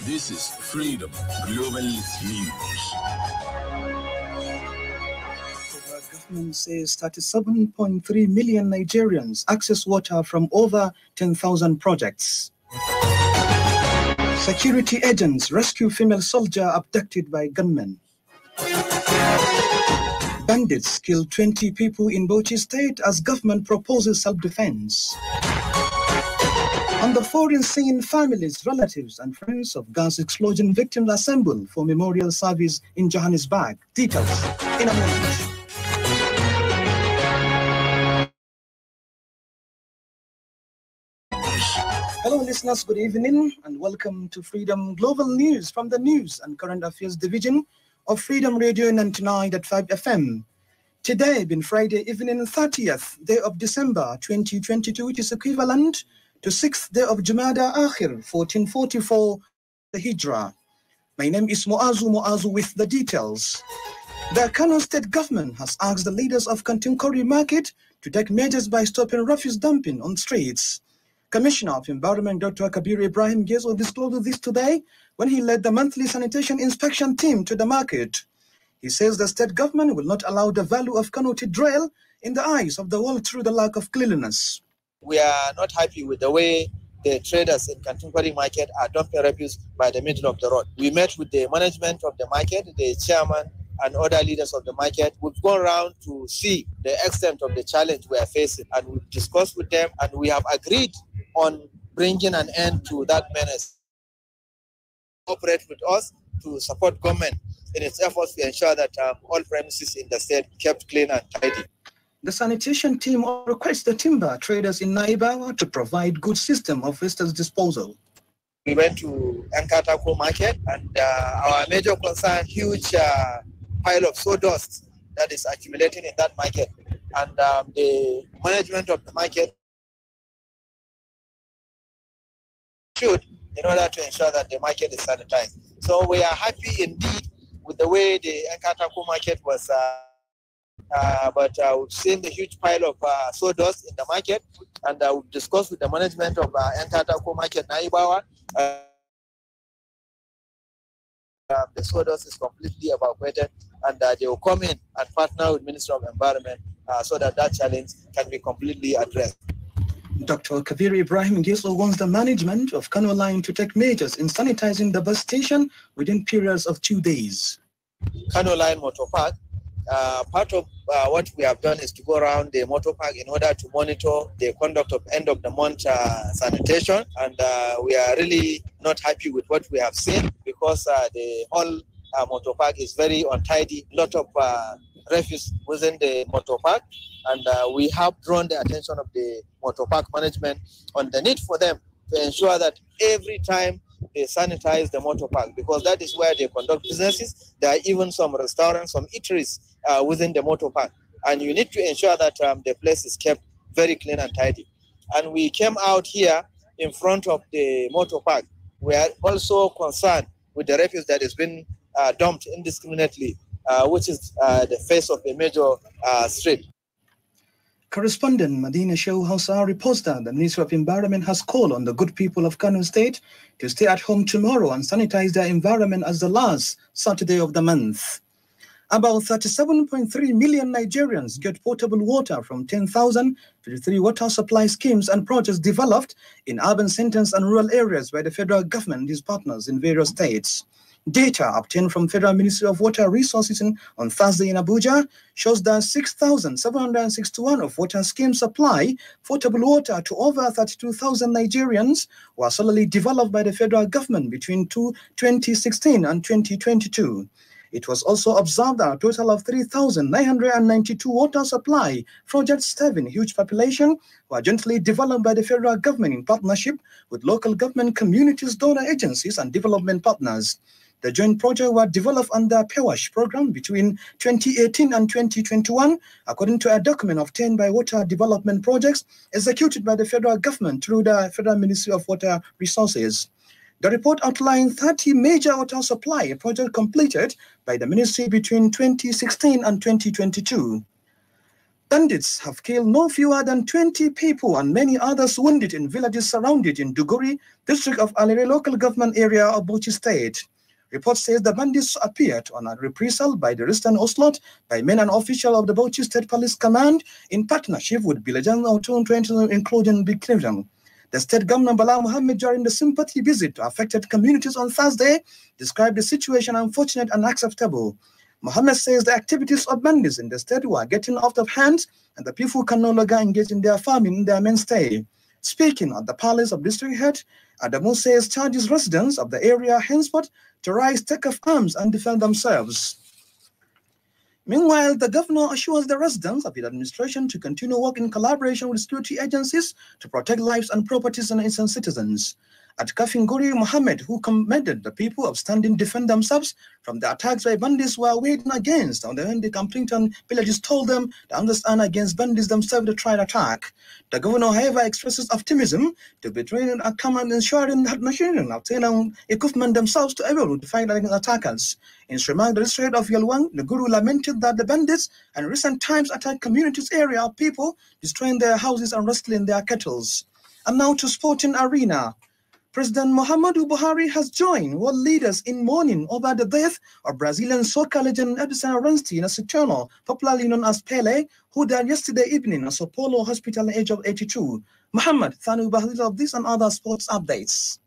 This is Freedom Global News. The government says 37.3 million Nigerians access water from over 10,000 projects. Security agents rescue female soldier abducted by gunmen. Bandits kill 20 people in Bauchi State as government proposes self-defense. On the foreign scene, families, relatives, and friends of gas explosion victims assemble for memorial service in Johannesburg. Details in a moment. Hello listeners, good evening and welcome to Freedom Global News from the News and Current Affairs Division of Freedom Radio 99.5 FM. Today being Friday evening, 30th day of December 2022, which is equivalent to 6th day of Jumada Akhir 1444, the Hijrah. My name is Muazu with the details. The Kano State government has asked the leaders of Kantinkori Market to take measures by stopping refuse dumping on streets. Commissioner of Environment Dr. Kabir Ibrahim Gezo disclosed this today when he led the monthly sanitation inspection team to the market. He says the state government will not allow the value of Kano to dwell in the eyes of the world through the lack of cleanliness. We are not happy with the way the traders in Kantinkori Market are dumping refuse by the middle of the road. We met with the management of the market, the chairman, and other leaders of the market. We've gone around to see the extent of the challenge we are facing, and we've discussed with them, and we have agreed on bringing an end to that menace. Cooperate with us to support government in its efforts to ensure that all premises in the state kept clean and tidy. The sanitation team requests the timber traders in Naibawa to provide good system of waste disposal. We went to Nkatako Market, and our major concern, huge pile of sawdust that is accumulating in that market. And the management of the market should, in order to ensure that the market is sanitized. So we are happy indeed with the way the Nkatako Market was, but we've seen the huge pile of sawdust in the market, and we've discussed with the management of Nkatako Market Naibawa. The sawdust is completely evacuated, and they will come in and partner with Ministry of Environment so that challenge can be completely addressed. Dr. Kabir Ibrahim Gezo wants the management of Kano Line to take measures in sanitizing the bus station within periods of 2 days. Kano Line Motor Park, part of what we have done is to go around the motor park in order to monitor the conduct of end of the month sanitation, and we are really not happy with what we have seen because the whole motor park is very untidy, a lot of refuse within the motor park, and we have drawn the attention of the motor park management on the need for them to ensure that every time they sanitize the motor park, because that is where they conduct businesses. There are even some restaurants, some eateries within the motor park, and you need to ensure that the place is kept very clean and tidy. And we came out here in front of the motor park. We are also concerned with the refuse that has been dumped indiscriminately, which is the face of a major street. Correspondent Medina Shehu Hausa reports that the Ministry of Environment has called on the good people of Kano State to stay at home tomorrow and sanitize their environment as the last Saturday of the month. About 37.3 million Nigerians get potable water from 10,053 water supply schemes and projects developed in urban centers and rural areas by the federal government and its partners in various states. Data obtained from Federal Ministry of Water Resources on Thursday in Abuja shows that 6,761 of water schemes supply potable water to over 32,000 Nigerians were solely developed by the federal government between 2016 and 2022. It was also observed that a total of 3,992 water supply projects serving a huge population were jointly developed by the federal government in partnership with local government communities, donor agencies, and development partners. The joint project was developed under PEWASH program between 2018 and 2021, according to a document obtained by Water Development Projects executed by the federal government through the Federal Ministry of Water Resources. The report outlined 30 major water supply projects completed by the ministry between 2016 and 2022. Bandits have killed no fewer than 20 people and many others wounded in villages surrounded in Duguri, district of Alere local government area of Bauchi State. Report says the bandits appeared on a reprisal by the recent onslaught by men and officials of the Bauchi State Police Command in partnership with Bilajan Auto, including Big Cleveland. The state governor Bala Mohammed, during the sympathy visit to affected communities on Thursday, described the situation unfortunate and unacceptable. Mohammed says the activities of bandits in the state were getting out of hand and the people can no longer engage in their farming in their mainstay. Speaking at the palace of district head, Adamu says charges residents of the area henceforth to rise, take up arms and defend themselves. Meanwhile, the governor assures the residents of his administration to continue work in collaboration with security agencies to protect lives and properties and innocent citizens. At Kafinguri, Mohammed, who commended the people of standing defend themselves from the attacks by bandits were waiting against, on the end the Completon villages told them to understand against bandits themselves to try to attack. The governor, however, expresses optimism to be training and come and ensuring that machine obtain equipment themselves to able to fight against attackers. In Srimak, the district of Yalwang, the guru lamented that the bandits in recent times attack communities area of people, destroying their houses and rustling their kettles. And now to sporting arena. President Muhammadu Buhari has joined world leaders in mourning over the death of Brazilian soccer legend Edson Arantes Nascitano, popularly known as Pele, who died yesterday evening at Sao Paulo Hospital at the age of 82. Muhammad Thanu Bahir of this and other sports updates.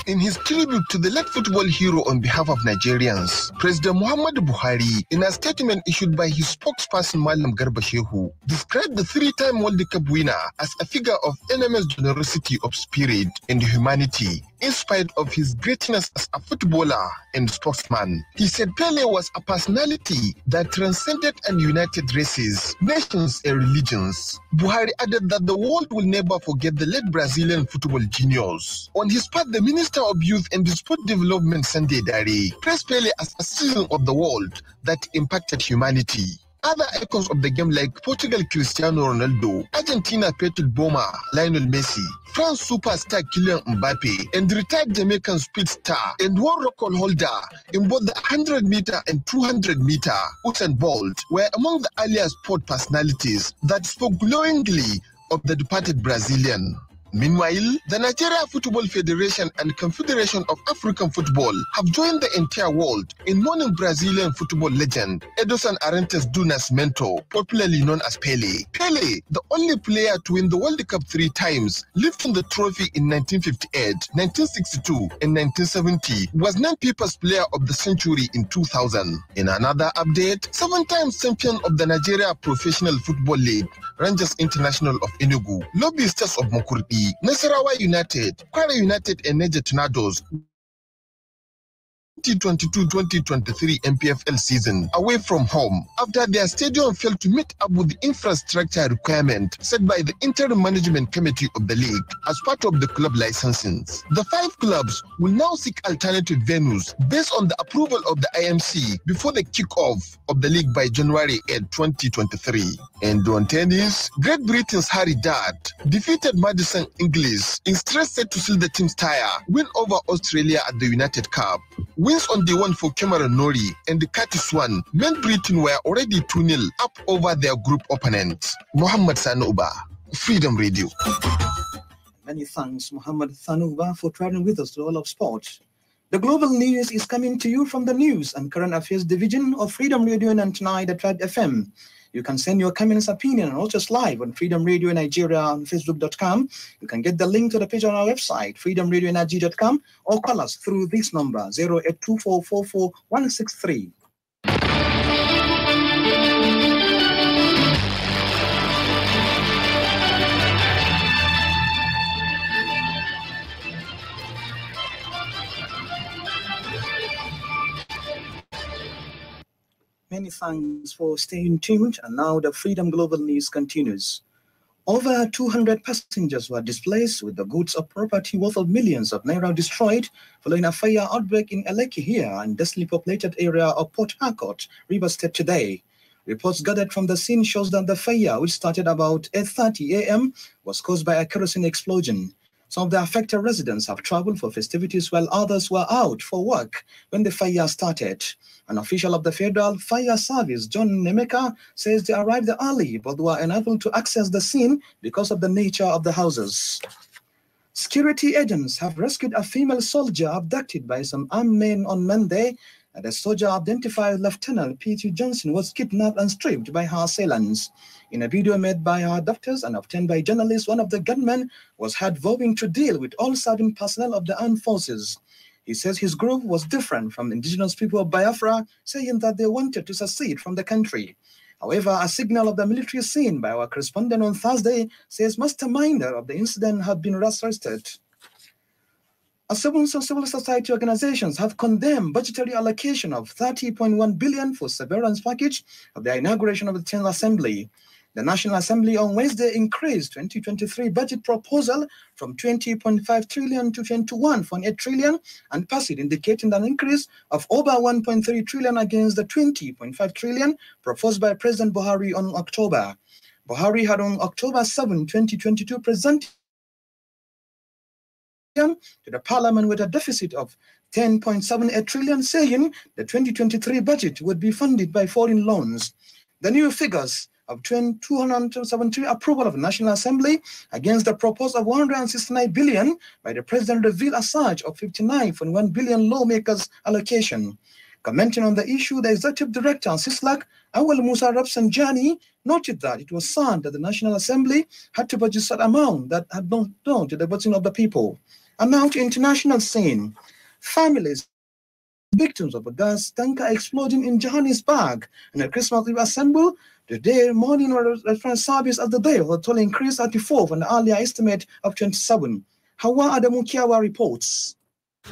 In his tribute to the late football hero on behalf of Nigerians, President Muhammadu Buhari, in a statement issued by his spokesperson Malam Garba Shehu, described the three-time World Cup winner as a figure of enormous generosity of spirit and humanity, in spite of his greatness as a footballer and sportsman. He said Pele was a personality that transcended and united races, nations, and religions. Buhari added that the world will never forget the late Brazilian football genius. On his part, the Minister of Youth and Sport Development, Sunday Dare, praised Pele as a citizen of the world that impacted humanity. Other icons of the game like Portugal Cristiano Ronaldo, Argentina Patrick Boma, Lionel Messi, France superstar Kylian Mbappe, and retired Jamaican speed star and world record holder in both the 100-meter and 200-meter, Usain Bolt, were among the earlier sport personalities that spoke glowingly of the departed Brazilian. Meanwhile, the Nigeria Football Federation and Confederation of African Football have joined the entire world in mourning Brazilian football legend Edson Arantes do Nascimento, popularly known as Pele. Pele, the only player to win the World Cup 3 times, lifting the trophy in 1958, 1962, and 1970, was named People's Player of the Century in 2000. In another update, 7-time champion of the Nigeria Professional Football League, Rangers International of Enugu, Lobbysters of Mokurdi, Nasarawa United, Kwara United and Niger Tornadoes 2022-2023 MPFL season away from home after their stadium failed to meet up with the infrastructure requirement set by the interim management committee of the league as part of the club licensing. The 5 clubs will now seek alternative venues based on the approval of the IMC before the kick-off of the league by January 8, 2023. And on tennis, Great Britain's Harry Dart defeated Madison Inglis in straight set to seal the team's tire win over Australia at the United Cup. Wins on day 1 for Cameron Norrie and the Curtis Swan meant Britain were already 2-0 up over their group opponents. Muhammad Sanuba, Freedom Radio. Many thanks, Muhammad Sanuba, for traveling with us to all of sport. The global news is coming to you from the News and Current Affairs Division of Freedom Radio 99.5 FM. You can send your comments, opinion, and watch us live on Freedom Radio Nigeria on Facebook.com. You can get the link to the page on our website, freedomradioenergy.com, or call us through this number, 082444163. Many thanks for staying tuned, and now the Freedom Global News continues. Over 200 passengers were displaced with the goods or property worth of millions of naira destroyed following a fire outbreak in Elekihia and densely populated area of Port Harcourt, Rivers State today. Reports gathered from the scene shows that the fire, which started about 8:30 a.m., was caused by a kerosene explosion. Some of the affected residents have traveled for festivities while others were out for work when the fire started. An official of the Federal Fire Service, John Nemeka, says they arrived early but were unable to access the scene because of the nature of the houses. Security agents have rescued a female soldier abducted by some armed men on Monday. The soldier, identified Lieutenant P.T. Johnson, was kidnapped and stripped by her assailants. In a video made by her doctors and obtained by journalists, one of the gunmen was heard vowing to deal with all serving personnel of the armed forces. He says his group was different from indigenous people of Biafra, saying that they wanted to secede from the country. However, a signal of the military seen by our correspondent on Thursday says masterminder of the incident had been arrested. Several civil society organizations have condemned budgetary allocation of 30.1 billion for severance package of the inauguration of the 10th Assembly. The National Assembly on Wednesday increased 2023 budget proposal from 20.5 trillion to 21.8 trillion and passed it, indicating an increase of over 1.3 trillion against the 20.5 trillion proposed by President Buhari on October. Buhari had on October 7, 2022 presented to the parliament with a deficit of 10.78 trillion, saying the 2023 budget would be funded by foreign loans. The new figures of 273 approval of the National Assembly against the proposal of 169 billion by the president revealed a surge of 59.1 billion lawmakers' allocation. Commenting on the issue, the executive director, Sislak Awal Musa Rafsanjani, noted that it was sad that the National Assembly had to budget such amount that had not done to the voting of the people. And now to international scene. Families victims of a gas tanker exploding in Johannesburg and a Christmas Eve assemble today morning reference service of the day of the total increase 34 from the earlier estimate of 27. Hawa Adamu Kiawa reports.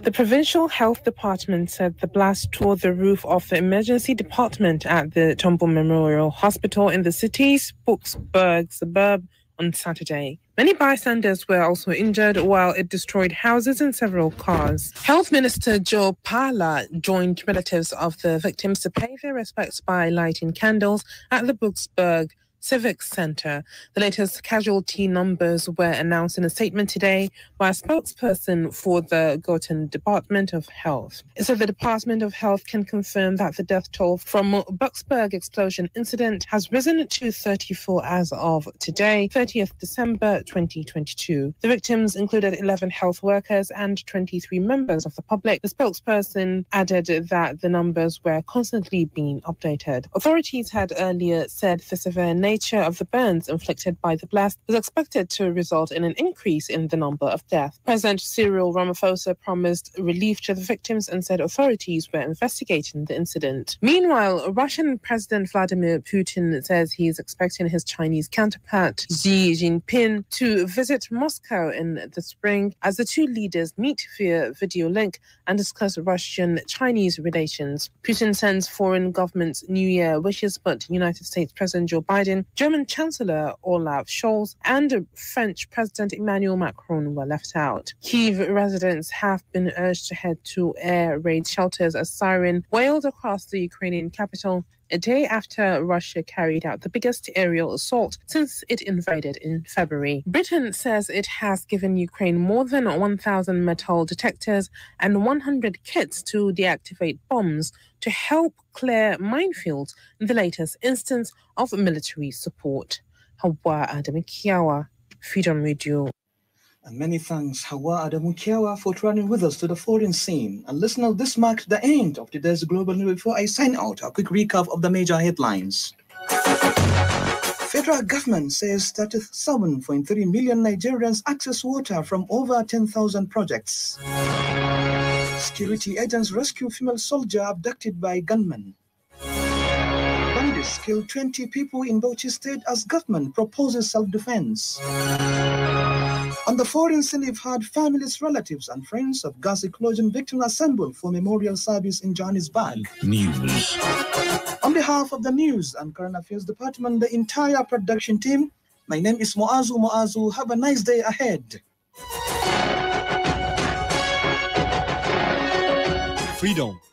The Provincial Health Department said the blast tore the roof of the emergency department at the Tombo Memorial Hospital in the city's Boksburg suburb on Saturday. Many bystanders were also injured, while it destroyed houses and several cars. Health Minister Joe Pala joined relatives of the victims to pay their respects by lighting candles at the Boksburg Civic Center. The latest casualty numbers were announced in a statement today by a spokesperson for the Gauteng Department of Health. It said the Department of Health can confirm that the death toll from Boksburg explosion incident has risen to 34 as of today, 30th December 2022. The victims included 11 health workers and 23 members of the public. The spokesperson added that the numbers were constantly being updated. Authorities had earlier said the severe nature of the burns inflicted by the blast was expected to result in an increase in the number of deaths. President Cyril Ramaphosa promised relief to the victims and said authorities were investigating the incident. Meanwhile, Russian President Vladimir Putin says he is expecting his Chinese counterpart Xi Jinping to visit Moscow in the spring as the two leaders meet via video link and discuss Russian-Chinese relations. Putin sends foreign governments New Year wishes, but United States President Joe Biden, German Chancellor Olaf Scholz and French President Emmanuel Macron were left out. Kyiv residents have been urged to head to air raid shelters as siren wailed across the Ukrainian capital a day after Russia carried out the biggest aerial assault since it invaded in February. Britain says it has given Ukraine more than 1,000 metal detectors and 100 kits to deactivate bombs to help clear minefields in the latest instance of military support. Hawa Adamu Kiawa, Freedom Radio. And many thanks, Hawa Adamu Kiawa, for running with us to the foreign scene. And listeners, this marks the end of today's Global News. Before I sign out, a quick recap of the major headlines. Federal government says 37.3 million Nigerians access water from over 10,000 projects. Security agents rescue female soldier abducted by gunmen. Bandits killed 20 people in Bauchi State as government proposes self-defense. On the foreign scene, we've had families, relatives, and friends of gas explosion victims assembled for memorial service in Johannesburg. News. On behalf of the News and Current Affairs Department, the entire production team, my name is Moazu. Have a nice day ahead. Freedom